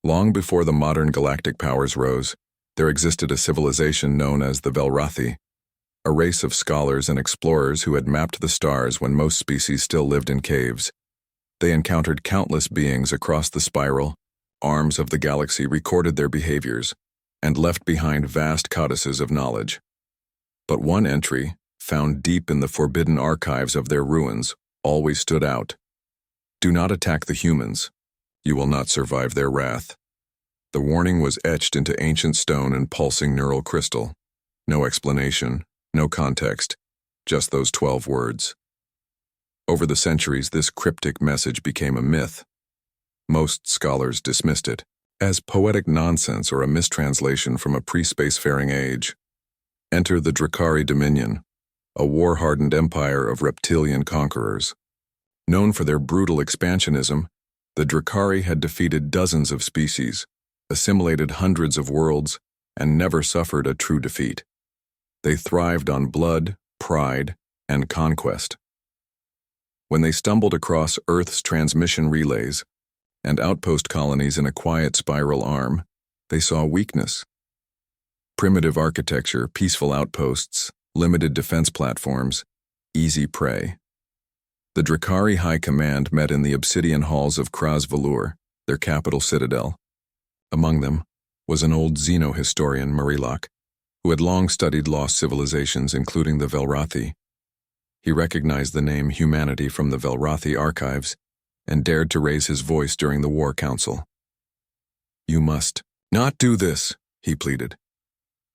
Long before the modern galactic powers rose, there existed a civilization known as the Velrathi, a race of scholars and explorers who had mapped the stars when most species still lived in caves. They encountered countless beings across the spiral arms of the galaxy, recorded their behaviors, and left behind vast codices of knowledge. But one entry, found deep in the forbidden archives of their ruins, always stood out. Do not attack the humans. You will not survive their wrath. The warning was etched into ancient stone and pulsing neural crystal. No explanation, no context, just those 12 words. Over the centuries, this cryptic message became a myth. Most scholars dismissed it as poetic nonsense or a mistranslation from a pre-spacefaring age. Enter the Drakari Dominion, a war-hardened empire of reptilian conquerors. Known for their brutal expansionism, the Drakari had defeated dozens of species, assimilated hundreds of worlds, and never suffered a true defeat. They thrived on blood, pride, and conquest. When they stumbled across Earth's transmission relays and outpost colonies in a quiet spiral arm, they saw weakness. Primitive architecture, peaceful outposts, limited defense platforms, easy prey. The Drakari High Command met in the obsidian halls of Kraz Valur, their capital citadel. Among them was an old xenohistorian, Marilak, who had long studied lost civilizations, including the Velrathi. He recognized the name humanity from the Velrathi archives and dared to raise his voice during the War Council. "You must not do this," he pleaded.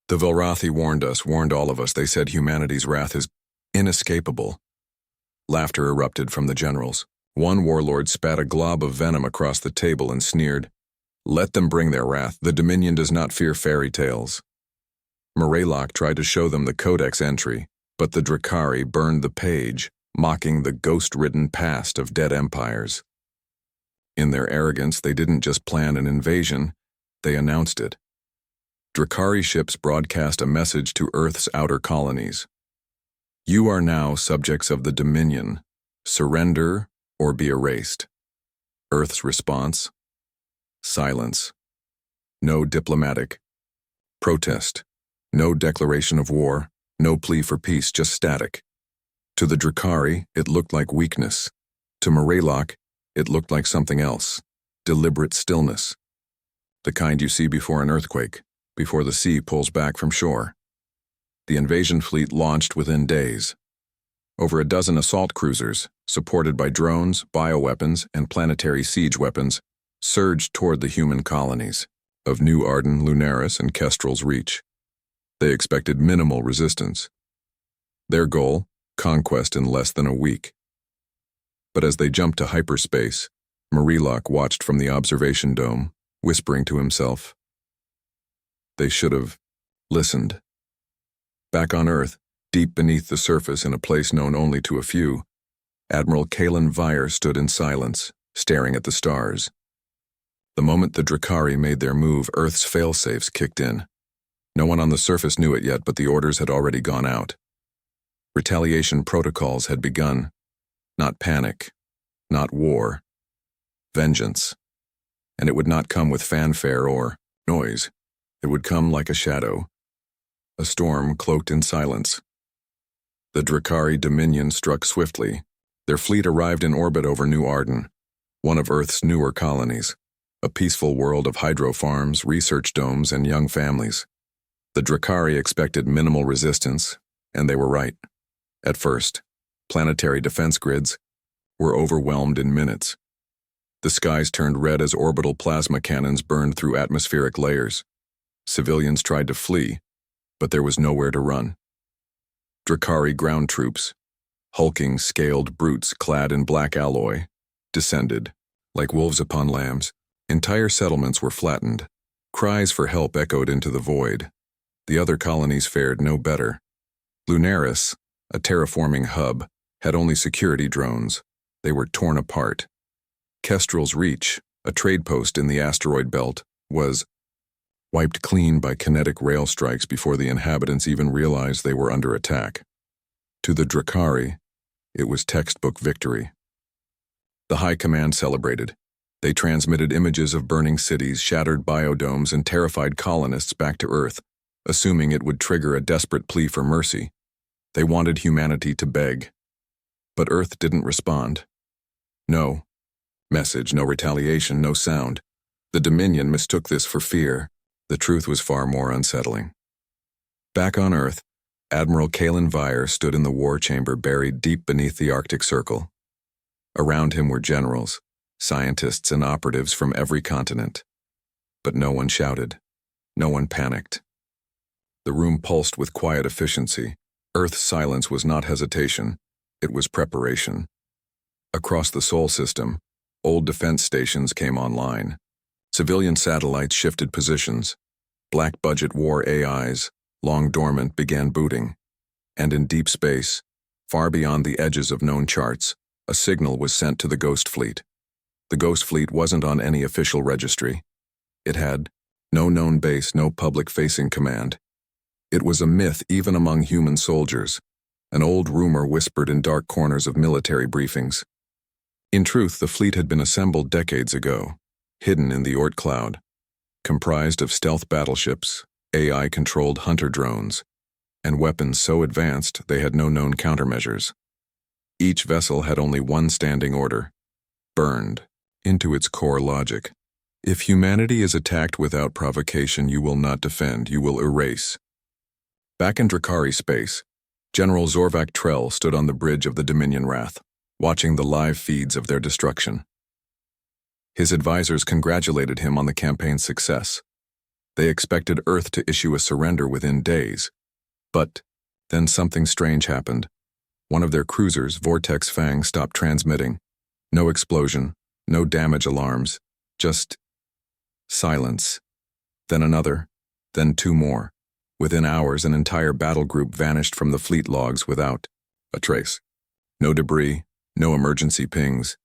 "The Velrathi warned all of us. They said humanity's wrath is inescapable." Laughter erupted from the generals. One warlord spat a glob of venom across the table and sneered, "Let them bring their wrath. The Dominion does not fear fairy tales." Marilak tried to show them the codex entry, but the Drakari burned the page, mocking the ghost-ridden past of dead empires. In their arrogance, they didn't just plan an invasion, they announced it. Drakari ships broadcast a message to Earth's outer colonies. "You are now subjects of the Dominion. Surrender or be erased." Earth's response? Silence. No diplomatic protest. No declaration of war. No plea for peace, just static. To the Drakari, it looked like weakness. To Marilak, it looked like something else. Deliberate stillness. The kind you see before an earthquake, before the sea pulls back from shore. The invasion fleet launched within days. Over a dozen assault cruisers, supported by drones, bioweapons, and planetary siege weapons, surged toward the human colonies of New Arden, Lunaris, and Kestrel's Reach. They expected minimal resistance. Their goal, conquest in less than a week. But as they jumped to hyperspace, Marilak watched from the observation dome, whispering to himself, "They should have listened." Back on Earth, deep beneath the surface in a place known only to a few, Admiral Kalen Vire stood in silence, staring at the stars. The moment the Drakari made their move, Earth's failsafes kicked in. No one on the surface knew it yet, but the orders had already gone out. Retaliation protocols had begun. Not panic, not war. Vengeance. And it would not come with fanfare or noise. It would come like a shadow. A storm cloaked in silence. The Drakari Dominion struck swiftly. Their fleet arrived in orbit over New Arden, one of Earth's newer colonies, a peaceful world of hydro farms, research domes, and young families. The Drakari expected minimal resistance, and they were right. At first, planetary defense grids were overwhelmed in minutes. The skies turned red as orbital plasma cannons burned through atmospheric layers. Civilians tried to flee, but there was nowhere to run. Drakari ground troops, hulking, scaled brutes clad in black alloy, descended, like wolves upon lambs. Entire settlements were flattened. Cries for help echoed into the void. The other colonies fared no better. Lunaris, a terraforming hub, had only security drones. They were torn apart. Kestrel's Reach, a trade post in the asteroid belt, was wiped clean by kinetic rail strikes before the inhabitants even realized they were under attack. To the Drakari, it was textbook victory. The High Command celebrated. They transmitted images of burning cities, shattered biodomes, and terrified colonists back to Earth, assuming it would trigger a desperate plea for mercy. They wanted humanity to beg. But Earth didn't respond. No message, no retaliation, no sound. The Dominion mistook this for fear. The truth was far more unsettling. Back on Earth, Admiral Kalen Vire stood in the war chamber buried deep beneath the Arctic Circle. Around him were generals, scientists, and operatives from every continent. But no one shouted. No one panicked. The room pulsed with quiet efficiency. Earth's silence was not hesitation. It was preparation. Across the Sol system, old defense stations came online. Civilian satellites shifted positions. Black-budget war AIs, long dormant, began booting. And in deep space, far beyond the edges of known charts, a signal was sent to the Ghost Fleet. The Ghost Fleet wasn't on any official registry. It had no known base, no public-facing command. It was a myth even among human soldiers, an old rumor whispered in dark corners of military briefings. In truth, the fleet had been assembled decades ago, hidden in the Oort cloud, comprised of stealth battleships, AI-controlled hunter drones, and weapons so advanced they had no known countermeasures. Each vessel had only one standing order: burned into its core logic. If humanity is attacked without provocation, you will not defend, you will erase. Back in Drakari space, General Zorvak Trell stood on the bridge of the Dominion Wrath, watching the live feeds of their destruction. His advisors congratulated him on the campaign's success. They expected Earth to issue a surrender within days. But then something strange happened. One of their cruisers, Vortex Fang, stopped transmitting. No explosion, no damage alarms, just silence. Then another, then two more. Within hours, an entire battle group vanished from the fleet logs without a trace. No debris, no emergency pings,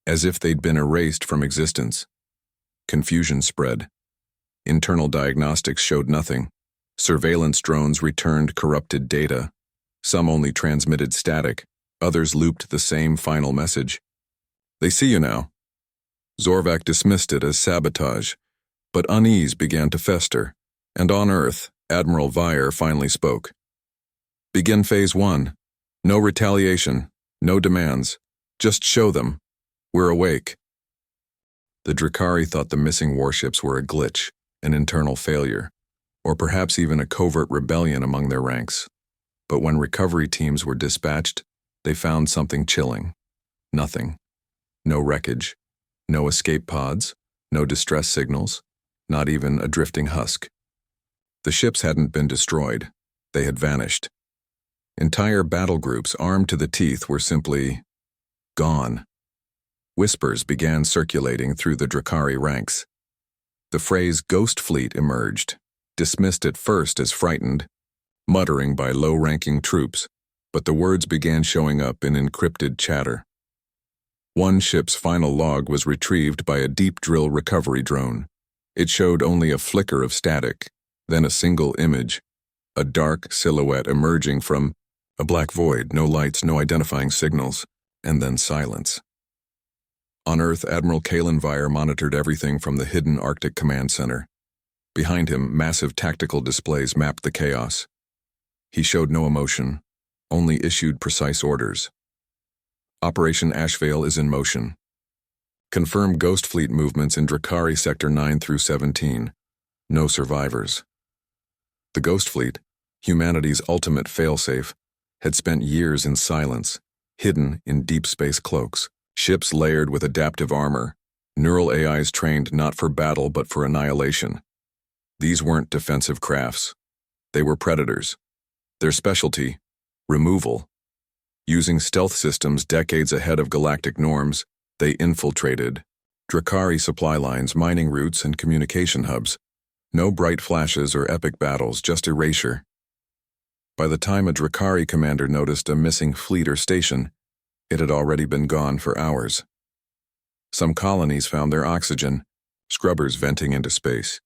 as if they'd been erased from existence. Confusion spread. Internal diagnostics showed nothing. Surveillance drones returned corrupted data. Some only transmitted static, others looped the same final message. "They see you now." Zorvak dismissed it as sabotage, but unease began to fester, and on Earth, Admiral Vire finally spoke. "Begin Phase 1. No retaliation, no demands. Just show them. We're awake." The Drakari thought the missing warships were a glitch, an internal failure, or perhaps even a covert rebellion among their ranks. But when recovery teams were dispatched, they found something chilling. Nothing. No wreckage, no escape pods, no distress signals, not even a drifting husk. The ships hadn't been destroyed. They had vanished. Entire battle groups armed to the teeth were simply gone. Whispers began circulating through the Drakari ranks. The phrase Ghost Fleet emerged, dismissed at first as frightened, muttering by low-ranking troops, but the words began showing up in encrypted chatter. One ship's final log was retrieved by a deep drill recovery drone. It showed only a flicker of static, then a single image, a dark silhouette emerging from a black void, no lights, no identifying signals, and then silence. On Earth, Admiral Kalen Vire monitored everything from the hidden Arctic Command Center. Behind him, massive tactical displays mapped the chaos. He showed no emotion, only issued precise orders. Operation Ashvale is in motion. Confirm Ghost Fleet movements in Drakari Sector 9 through 17. No survivors. The Ghost Fleet, humanity's ultimate failsafe, had spent years in silence, hidden in deep space cloaks, ships layered with adaptive armor, neural AIs trained not for battle but for annihilation. These weren't defensive crafts. They were predators. Their specialty, removal. Using stealth systems decades ahead of galactic norms, they infiltrated Drakari supply lines, mining routes, and communication hubs. No bright flashes or epic battles, just erasure. By the time a Drakari commander noticed a missing fleet or station, it had already been gone for hours. Some colonies found their oxygen, scrubbers venting into space.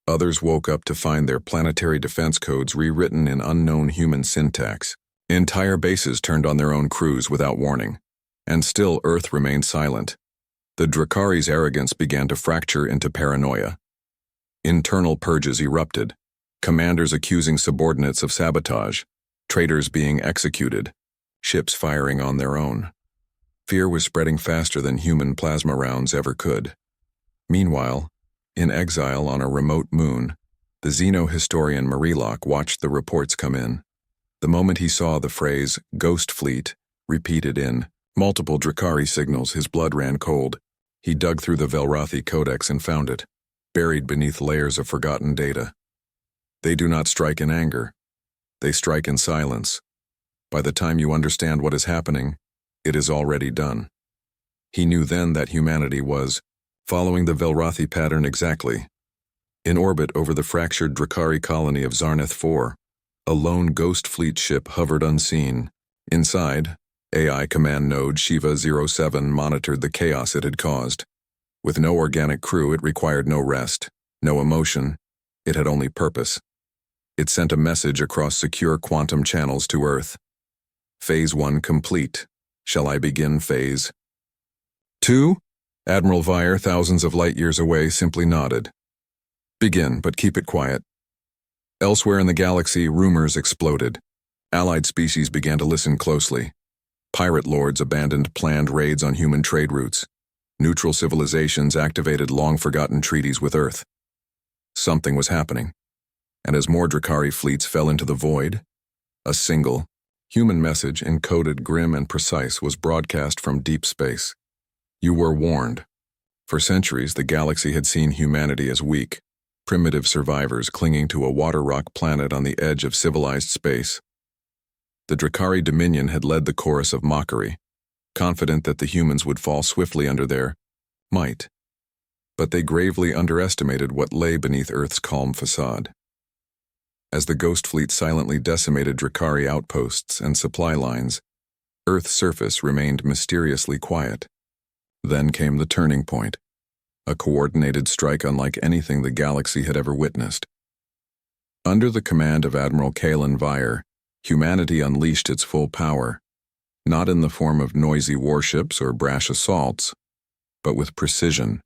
Others woke up to find their planetary defense codes rewritten in unknown human syntax. Entire bases turned on their own crews without warning. And still Earth remained silent. The Drakari's arrogance began to fracture into paranoia. Internal purges erupted, commanders accusing subordinates of sabotage, traitors being executed, ships firing on their own. Fear was spreading faster than human plasma rounds ever could. Meanwhile, in exile on a remote moon, the xeno-historian Marilock watched the reports come in. The moment he saw the phrase, "Ghost Fleet," repeated in multiple Drakari signals, his blood ran cold. He dug through the Velrathi Codex and found it, buried beneath layers of forgotten data. They do not strike in anger. They strike in silence. By the time you understand what is happening, it is already done. He knew then that humanity was following the Velrathi pattern exactly. In orbit over the fractured Drakari colony of Zarneth IV, a lone ghost fleet ship hovered unseen. Inside, AI command node Shiva-07 monitored the chaos it had caused. With no organic crew, it required no rest, no emotion. It had only purpose. It sent a message across secure quantum channels to Earth. Phase 1 complete. Shall I begin Phase 2? Admiral Vire, thousands of light years away, simply nodded. Begin, but keep it quiet. Elsewhere in the galaxy, rumors exploded. Allied species began to listen closely. Pirate lords abandoned planned raids on human trade routes. Neutral civilizations activated long-forgotten treaties with Earth. Something was happening. And as more Drakari fleets fell into the void, a single, human message, encoded, grim and precise, was broadcast from deep space. You were warned. For centuries, the galaxy had seen humanity as weak, primitive survivors clinging to a water-rock planet on the edge of civilized space. The Drakari Dominion had led the chorus of mockery, confident that the humans would fall swiftly under their might. But they gravely underestimated what lay beneath Earth's calm facade. As the Ghost Fleet silently decimated Drakari outposts and supply lines, Earth's surface remained mysteriously quiet. Then came the turning point, a coordinated strike unlike anything the galaxy had ever witnessed. Under the command of Admiral Kalen Vire, humanity unleashed its full power, not in the form of noisy warships or brash assaults, but with precision,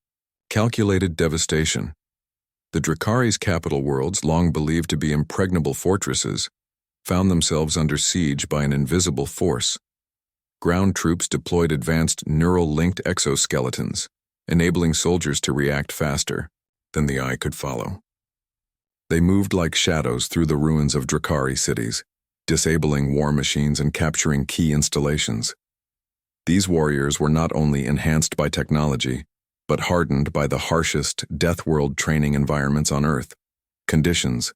calculated devastation. The Drakari's capital worlds, long believed to be impregnable fortresses, found themselves under siege by an invisible force. Ground troops deployed advanced neural-linked exoskeletons, enabling soldiers to react faster than the eye could follow. They moved like shadows through the ruins of Drakari cities, disabling war machines and capturing key installations. These warriors were not only enhanced by technology, but hardened by the harshest Deathworld training environments on Earth, conditions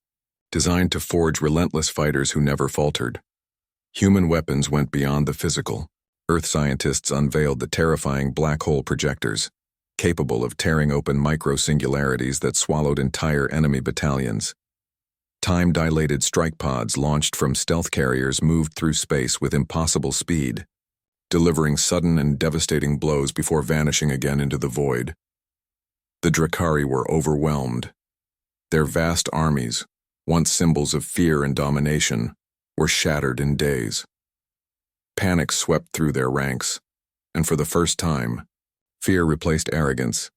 designed to forge relentless fighters who never faltered. Human weapons went beyond the physical. Earth scientists unveiled the terrifying black hole projectors, capable of tearing open micro-singularities that swallowed entire enemy battalions. Time-dilated strike pods launched from stealth carriers moved through space with impossible speed, delivering sudden and devastating blows before vanishing again into the void. The Drakari were overwhelmed. Their vast armies, once symbols of fear and domination, were shattered in days. Panic swept through their ranks, and for the first time, fear replaced arrogance.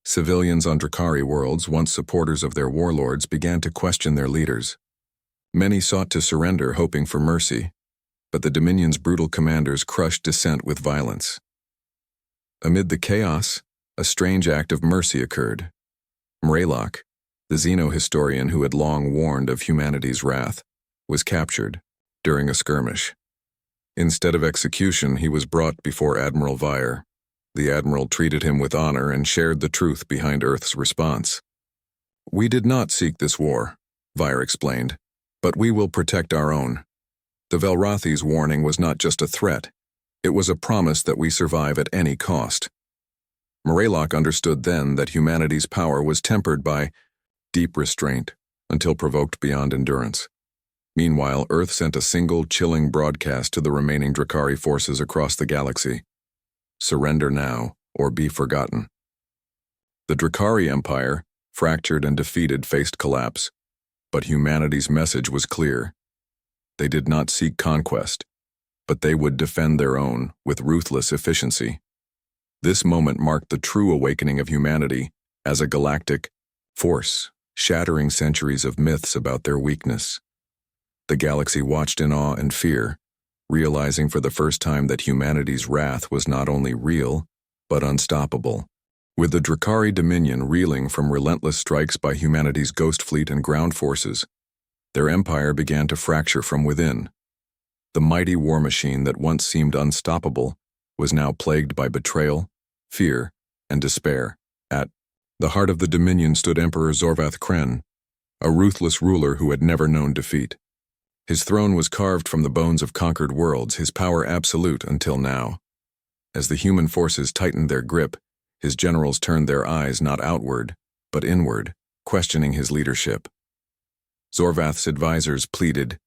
Civilians on Drakari worlds, once supporters of their warlords, began to question their leaders. Many sought to surrender, hoping for mercy, but the Dominion's brutal commanders crushed dissent with violence. Amid the chaos, a strange act of mercy occurred. Mraylock, the xeno-historian who had long warned of humanity's wrath, was captured during a skirmish. Instead of execution, he was brought before Admiral Vire. The Admiral treated him with honor and shared the truth behind Earth's response. "We did not seek this war," Vire explained, "but we will protect our own." The Velrathi's warning was not just a threat, it was a promise that we survive at any cost. Mraylock understood then that humanity's power was tempered by deep restraint until provoked beyond endurance. Meanwhile, Earth sent a single, chilling broadcast to the remaining Drakari forces across the galaxy. Surrender now, or be forgotten. The Drakari Empire, fractured and defeated, faced collapse, but humanity's message was clear. They did not seek conquest, but they would defend their own with ruthless efficiency. This moment marked the true awakening of humanity as a galactic force, shattering centuries of myths about their weakness. The galaxy watched in awe and fear, realizing for the first time that humanity's wrath was not only real, but unstoppable. With the Drakari Dominion reeling from relentless strikes by humanity's ghost fleet and ground forces, their empire began to fracture from within. The mighty war machine that once seemed unstoppable was now plagued by betrayal, fear, and despair. At the heart of the Dominion stood Emperor Zorvath Kren, a ruthless ruler who had never known defeat. His throne was carved from the bones of conquered worlds, his power absolute until now. As the human forces tightened their grip, his generals turned their eyes not outward, but inward, questioning his leadership. Zorvath's advisors pleaded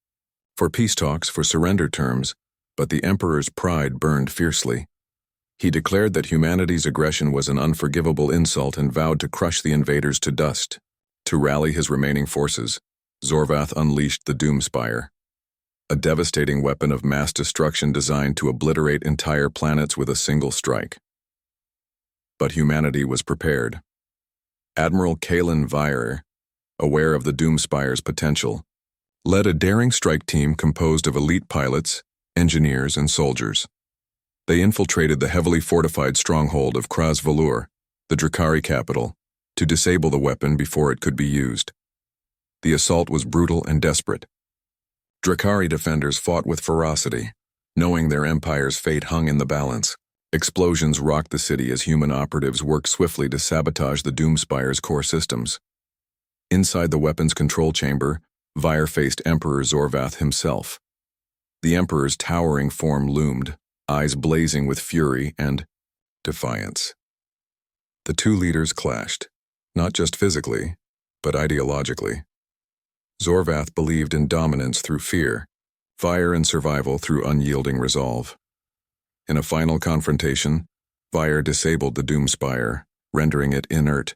for peace talks, for surrender terms, but the emperor's pride burned fiercely. He declared that humanity's aggression was an unforgivable insult and vowed to crush the invaders to dust. To rally his remaining forces, Zorvath unleashed the Doomspire, a devastating weapon of mass destruction designed to obliterate entire planets with a single strike. But humanity was prepared. Admiral Kalen Vire, aware of the Doomspire's potential, led a daring strike team composed of elite pilots, engineers, and soldiers. They infiltrated the heavily fortified stronghold of Kraz Valur, the Drakari capital, to disable the weapon before it could be used. The assault was brutal and desperate. Drakari defenders fought with ferocity, knowing their empire's fate hung in the balance. Explosions rocked the city as human operatives worked swiftly to sabotage the Doomspire's core systems. Inside the weapons control chamber, Vire faced Emperor Zorvath himself. The Emperor's towering form loomed, eyes blazing with fury and defiance. The two leaders clashed, not just physically, but ideologically. Zorvath believed in dominance through fear, fire and survival through unyielding resolve. In a final confrontation, Vire disabled the Doomspire, rendering it inert.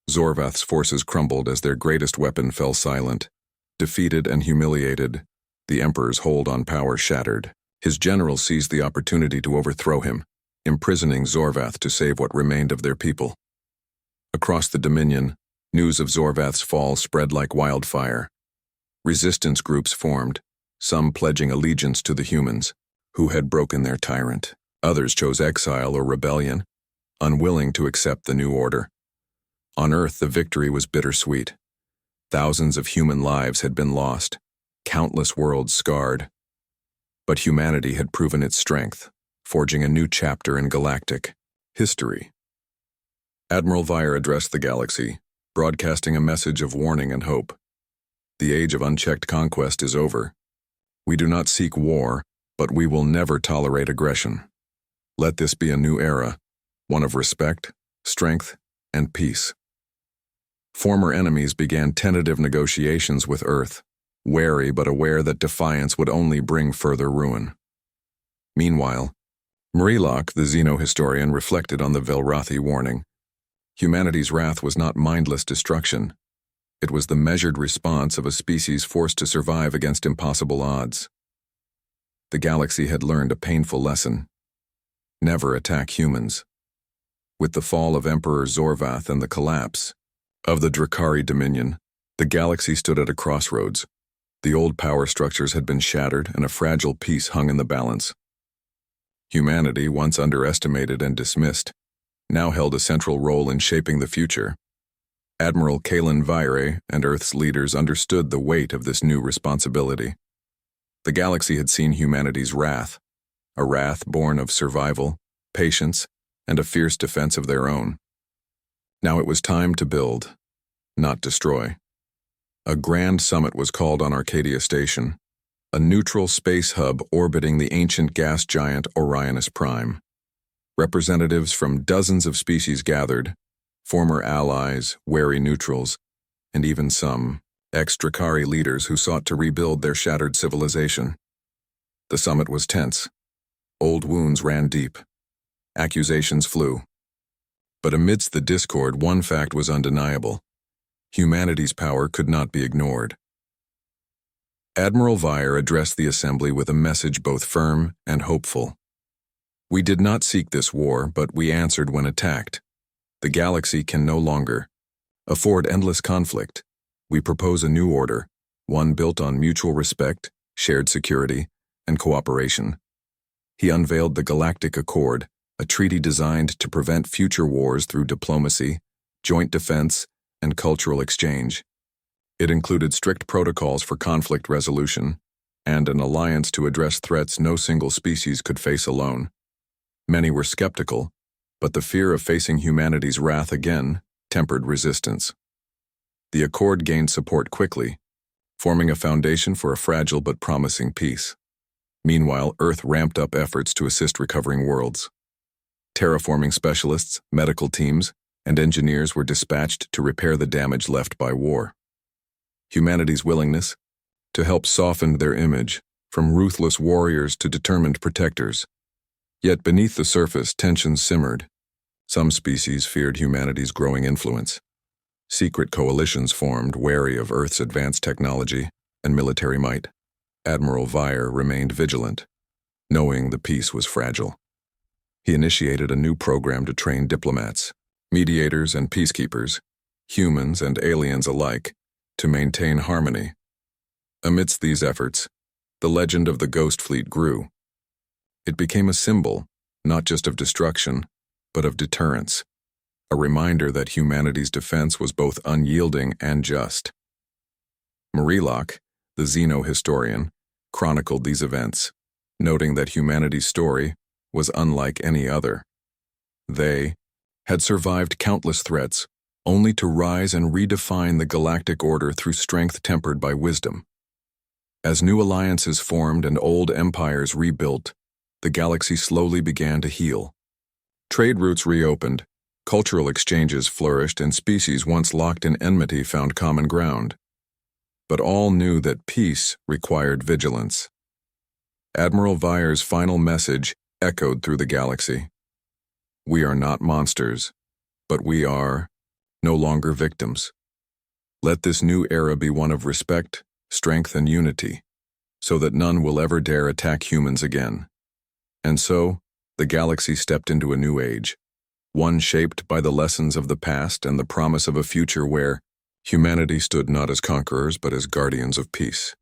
Zorvath's forces crumbled as their greatest weapon fell silent. Defeated and humiliated, the Emperor's hold on power shattered. His generals seized the opportunity to overthrow him, imprisoning Zorvath to save what remained of their people. Across the Dominion, news of Zorvath's fall spread like wildfire. Resistance groups formed, some pledging allegiance to the humans, who had broken their tyrant. Others chose exile or rebellion, unwilling to accept the new order. On Earth, the victory was bittersweet. Thousands of human lives had been lost, countless worlds scarred. But humanity had proven its strength, forging a new chapter in galactic history. Admiral Vire addressed the galaxy, broadcasting a message of warning and hope. The age of unchecked conquest is over. We do not seek war, but we will never tolerate aggression. Let this be a new era, one of respect, strength, and peace. Former enemies began tentative negotiations with Earth, wary but aware that defiance would only bring further ruin. Meanwhile, Mriloc, the xenohistorian, reflected on the Velrathi warning. Humanity's wrath was not mindless destruction. It was the measured response of a species forced to survive against impossible odds. The galaxy had learned a painful lesson. Never attack humans. With the fall of Emperor Zorvath and the collapse of the Drakari Dominion, the galaxy stood at a crossroads. The old power structures had been shattered and a fragile peace hung in the balance. Humanity, once underestimated and dismissed, now held a central role in shaping the future. Admiral Kalen Vire and Earth's leaders understood the weight of this new responsibility. The galaxy had seen humanity's wrath, a wrath born of survival, patience, and a fierce defense of their own. Now it was time to build, not destroy. A grand summit was called on Arcadia Station, a neutral space hub orbiting the ancient gas giant Orionis Prime. Representatives from dozens of species gathered, former allies, wary neutrals, and even some ex-Drakari leaders who sought to rebuild their shattered civilization. The summit was tense. Old wounds ran deep. Accusations flew. But amidst the discord, one fact was undeniable. Humanity's power could not be ignored. Admiral Vire addressed the assembly with a message both firm and hopeful. We did not seek this war, but we answered when attacked. The galaxy can no longer afford endless conflict. We propose a new order, one built on mutual respect, shared security, and cooperation. He unveiled the Galactic Accord, a treaty designed to prevent future wars through diplomacy, joint defense, and cultural exchange. It included strict protocols for conflict resolution and an alliance to address threats no single species could face alone. Many were skeptical, but the fear of facing humanity's wrath again tempered resistance. The accord gained support quickly, forming a foundation for a fragile but promising peace. Meanwhile, Earth ramped up efforts to assist recovering worlds. Terraforming specialists, medical teams, and engineers were dispatched to repair the damage left by war. Humanity's willingness to help softened their image, from ruthless warriors to determined protectors. Yet beneath the surface, tensions simmered. Some species feared humanity's growing influence. Secret coalitions formed, wary of Earth's advanced technology and military might. Admiral Vire remained vigilant, knowing the peace was fragile. He initiated a new program to train diplomats, mediators and peacekeepers, humans and aliens alike, to maintain harmony. Amidst these efforts, the legend of the Ghost Fleet grew. It became a symbol, not just of destruction, but of deterrence, a reminder that humanity's defense was both unyielding and just. Marilock, the Xeno-historian, chronicled these events, noting that humanity's story was unlike any other. They had survived countless threats, only to rise and redefine the galactic order through strength tempered by wisdom. As new alliances formed and old empires rebuilt, the galaxy slowly began to heal. Trade routes reopened, cultural exchanges flourished, and species once locked in enmity found common ground. But all knew that peace required vigilance. Admiral Vire's final message echoed through the galaxy. We are not monsters, but we are no longer victims. Let this new era be one of respect, strength, and unity, so that none will ever dare attack humans again. And so, the galaxy stepped into a new age, one shaped by the lessons of the past and the promise of a future where humanity stood not as conquerors but as guardians of peace.